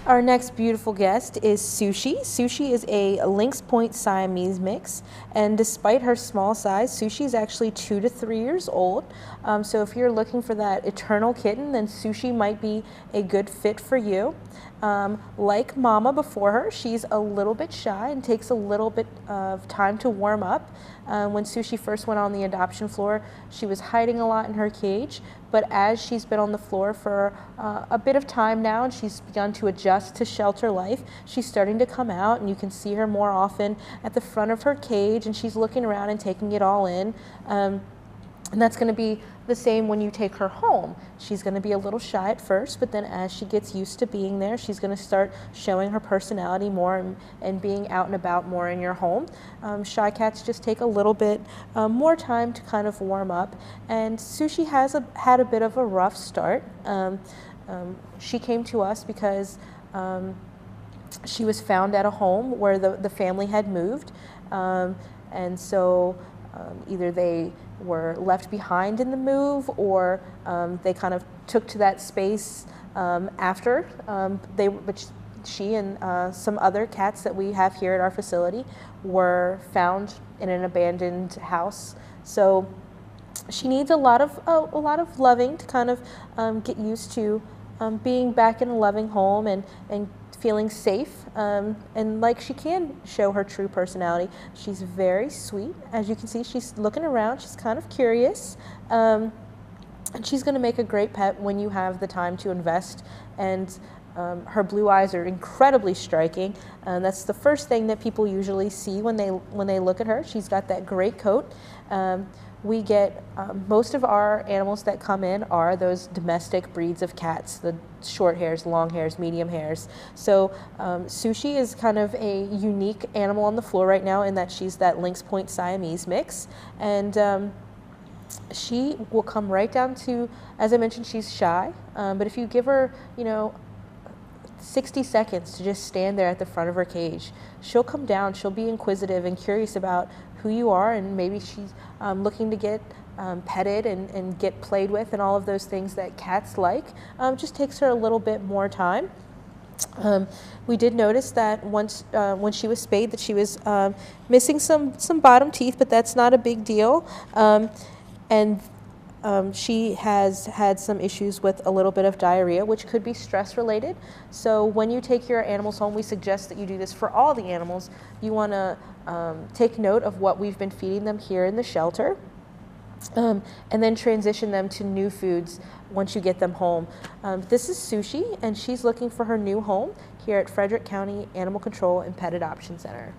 Our next beautiful guest is Sushi. Sushi is a Lynx Point Siamese mix, and despite her small size, Sushi is actually 2 to 3 years old. So if you're looking for that eternal kitten, then Sushi might be a good fit for you. Like Mama before her, she's a little bit shy and takes a little bit of time to warm up. When Sushi first went on the adoption floor, she was hiding a lot in her cage, but as she's been on the floor for a bit of time now and she's begun to adjust to shelter life, she's starting to come out, and you can see her more often at the front of her cage, and she's looking around and taking it all in. And that's going to be the same when you take her home. She's going to be a little shy at first, but then as she gets used to being there, she's going to start showing her personality more and being out and about more in your home. Shy cats just take a little bit more time to kind of warm up, and Sushi has had a bit of a rough start. She came to us because she was found at a home where the family had moved, and so either they were left behind in the move, or they kind of took to that space after. But she and some other cats that we have here at our facility were found in an abandoned house. So she needs a lot of loving to kind of get used to being back in a loving home and feeling safe, and like she can show her true personality. She's very sweet. As you can see, she's looking around, she's kind of curious, and she's going to make a great pet when you have the time to invest. And her blue eyes are incredibly striking. That's the first thing that people usually see when they look at her. She's got that great coat. We get most of our animals that come in are those domestic breeds of cats, the short hairs, long hairs, medium hairs. So Sushi is kind of a unique animal on the floor right now in that she's that Lynx Point Siamese mix, and she will come right down to, as I mentioned, she's shy, but if you give her, 60 seconds to just stand there at the front of her cage, she'll come down, she'll be inquisitive and curious about who you are, and maybe she's looking to get petted and get played with and all of those things that cats like. Just takes her a little bit more time. We did notice that once when she was spayed that she was missing some bottom teeth, but that's not a big deal. And she has had some issues with a little bit of diarrhea, which could be stress related. So when you take your animals home, we suggest that you do this for all the animals. You want to take note of what we've been feeding them here in the shelter, and then transition them to new foods once you get them home. This is Sushi, and she's looking for her new home here at Frederick County Animal Control and Pet Adoption Center.